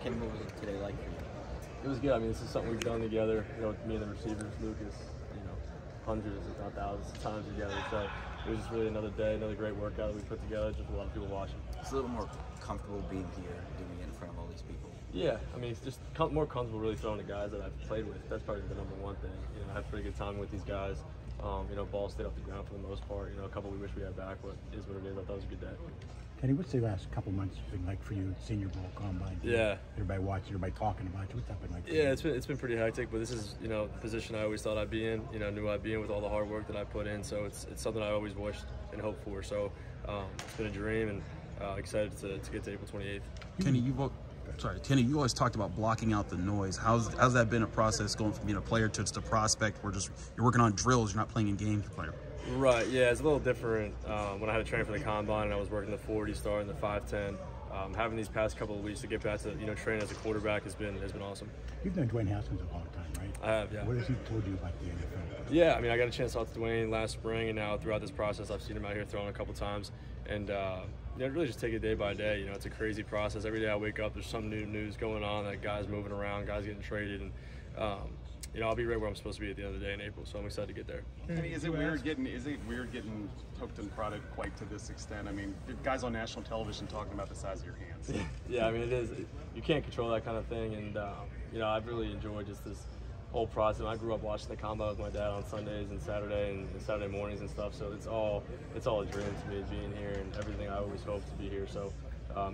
Kenny, what was it today like for you? It was good. I mean, this is something we've done together, with me and the receivers, Lucas, hundreds, if not thousands of times together. So it was just really another day, another great workout that we put together, just a lot of people watching. It's a little more comfortable being here, doing it in front of all these people. Yeah, I mean, it's just more comfortable really throwing the guys that I've played with. That's probably the number one thing. I had pretty good time with these guys. Ball stayed off the ground for the most part. A couple we wish we had back, but it is what it is. I thought it was a good day. Kenny, what's the last couple months been like for you? Senior Bowl, Combine. Yeah. Everybody watching, everybody talking about you. What's that been like? Yeah, it's been pretty hectic, but this is the position I always thought I'd be in. Knew I'd be in with all the hard work that I put in. So it's something I always wished and hoped for. So it's been a dream, and excited to get to April 28th. Kenny, you always talked about blocking out the noise. How's that been a process going from being a player to just a prospect where you're working on drills, you're not playing in games, you're playing? Right, yeah, it's a little different when I had to train for the Combine and I was working the 40 star and the 5'10". Having these past couple of weeks to get back to training as a quarterback has been awesome. You've known Dwayne Haskins a long time, right? I have, yeah. What has he told you about the NFL? Yeah, I mean, I got a chance to talk to Dwayne last spring, and now throughout this process, I've seen him out here throwing a couple times, and really just take it day by day. It's a crazy process. Every day I wake up, there's some new news going on, that guys moving around, guys getting traded, and I'll be right where I'm supposed to be at the end of the day in April, so I'm excited to get there. I mean, is it weird getting poked and prodded quite to this extent? I mean, guys on national television talking about the size of your hands. Yeah, I mean, it is. You can't control that kind of thing, and I've really enjoyed just this whole process. I grew up watching the Combine with my dad on Sundays and Saturday mornings and stuff. So it's all a dream to me being here, and everything I always hoped to be here. So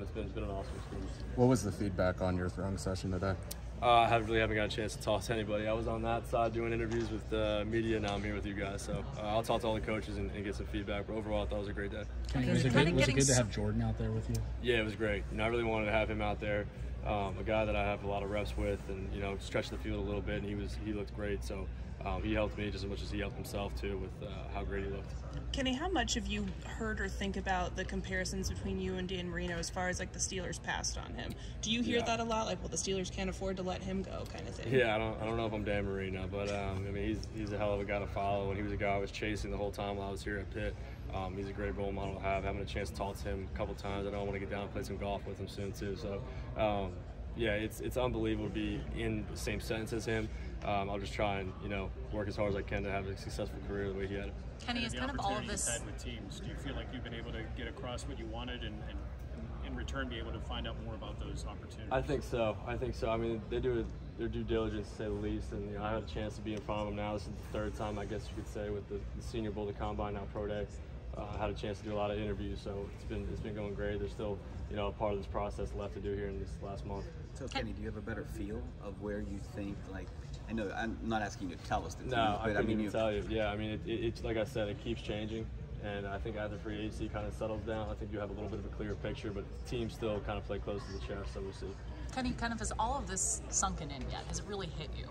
it's been an awesome experience. What was the feedback on your throwing session today? I haven't got a chance to talk to anybody. I was on that side doing interviews with the media, and now I'm here with you guys. So I'll talk to all the coaches and get some feedback. But overall, I thought it was a great day. Was it good to have Jordan out there with you? Yeah, it was great. I really wanted to have him out there. A guy that I have a lot of reps with, and stretched the field a little bit, and he looked great. So he helped me just as much as he helped himself too with how great he looked. Kenny, how much have you heard or think about the comparisons between you and Dan Marino as far as like the Steelers passed on him? Do you hear that a lot? Like, well, the Steelers can't afford to let him go, kind of thing. Yeah, I don't know if I'm Dan Marino, but I mean he's a hell of a guy to follow, and he was a guy I was chasing the whole time while I was here at Pitt. He's a great role model to have. Having a chance to talk to him a couple times, I know I want to get down and play some golf with him soon too. So. Yeah, it's unbelievable to be in the same sentence as him. I'll just try and work as hard as I can to have a successful career the way he had it. Kenny, is kind of all of this. Had with teams, do you feel like you've been able to get across what you wanted, and in return be able to find out more about those opportunities? I think so. I mean, they do their due diligence to say the least, and I had a chance to be in front of them now. This is the third time, I guess you could say, with the Senior Bowl, the Combine, now Pro Day. I had a chance to do a lot of interviews, so it's been going great. There's still a part of this process left to do here in this last month. So Kenny, do you have a better feel of where you think, like, I know I'm not asking you to tell us the teams, No, but I couldn't even tell you. Yeah, I mean, it's like I said, it keeps changing, and I think after free agency kind of settles down, I think you have a little bit of a clearer picture, but teams still kind of play close to the chest, so we'll see. Kenny, kind of has all of this sunken in yet? Has it really hit you?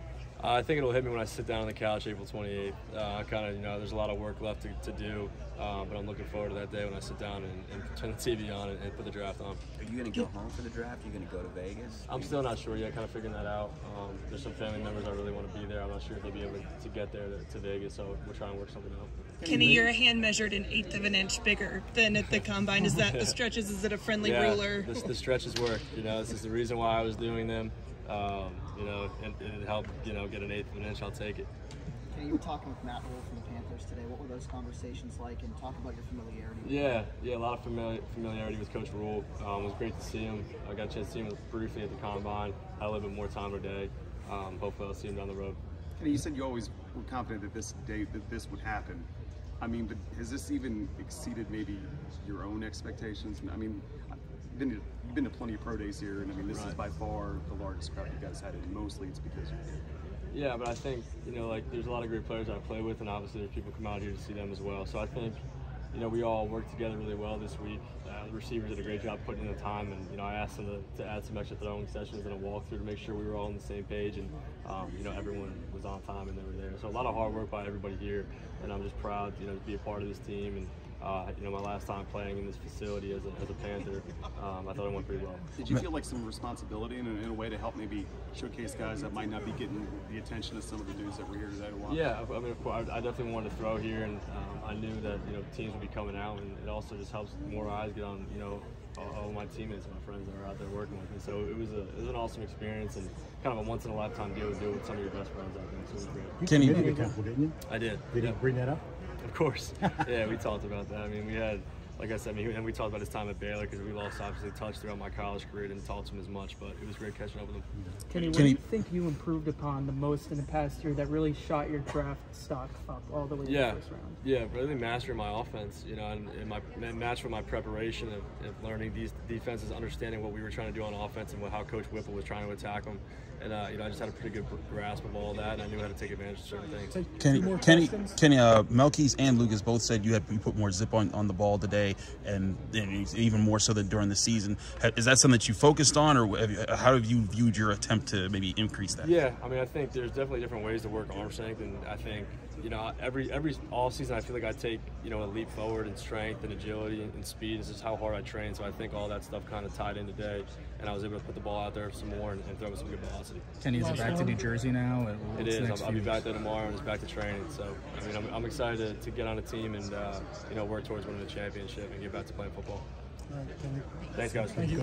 I think it'll hit me when I sit down on the couch April 28th. There's a lot of work left to do, but I'm looking forward to that day when I sit down and turn the TV on and put the draft on. Are you going to go home for the draft? Are you going to go to Vegas? I'm still not sure yet, kind of figuring that out. There's some family members I really want to be there. I'm not sure if they'll be able to get there to Vegas, so we'll try and work something out. Kenny, you're a hand measured an eighth of an inch bigger than at the Combine. Is that the stretches? Is it a friendly ruler? The stretches work. This is the reason why I was doing them. And it helped, get an eighth of an inch, I'll take it. Okay, you were talking with Matt Rhule from the Panthers today. What were those conversations like, and talk about your familiarity? Yeah, a lot of familiarity with Coach Rhule. It was great to see him. I got a chance to see him briefly at the Combine. Had a little bit more time today. Hopefully I'll see him down the road. Kenny, you said you always were confident that this would happen. I mean, but has this even exceeded maybe your own expectations? I mean, you've been to plenty of pro days here, and I mean, this is by far the largest crowd you guys had, and mostly it's because you're here. Yeah, but I think, there's a lot of great players I play with, and obviously there's people come out here to see them as well. So I think, we all worked together really well this week. The receivers did a great job putting in the time, and, I asked them to add some extra throwing sessions and a walkthrough to make sure we were all on the same page, and, everyone was on time and they were there. So a lot of hard work by everybody here, and I'm just proud, to be a part of this team. And my last time playing in this facility as a Panther, I thought it went pretty well. Did you feel like some responsibility in a way to help maybe showcase guys that might not be getting the attention of some of the dudes that were here today? Yeah, I mean, of course, I definitely wanted to throw here, and I knew that teams would be coming out, and it also just helps more eyes get on all my teammates and my friends that are out there working with me. So it was an awesome experience and kind of a once in a lifetime deal to do with some of your best friends out there. So it was great. You committed a couple, didn't you? I did. Did he bring that up? Of course. Yeah, we talked about that. I mean, we had, like I said, and we talked about his time at Baylor because we lost obviously touch throughout my college career. Didn't talk to him as much, but it was great catching up with him. Kenny, what do you think you improved upon the most in the past year that really shot your draft stock up all the way to the first round? Yeah, really mastering my offense, you know, and my match with my preparation of learning these defenses, understanding what we were trying to do on offense and how Coach Whipple was trying to attack them. And you know, I just had a pretty good grasp of all that, and I knew how to take advantage of certain things. Kenny, Melkis and Lucas both said you put more zip on the ball today, and even more so than during the season. Is that something that you focused on, or how have you viewed your attempt to maybe increase that? Yeah, I mean, I think there's definitely different ways to work arm strength, and I think, you know, every all season I feel like I take, you know, a leap forward in strength and agility and speed. This is how hard I train, so I think all that stuff kind of tied in today, and I was able to put the ball out there some more and throw with some good velocity. Kenny, is it back to New Jersey now? It is. I'll be back there tomorrow, and it's back to training. So, I mean, I'm excited to get on a team and you know, work towards winning the championship and get back to playing football. All right, Thanks, guys. Thank you.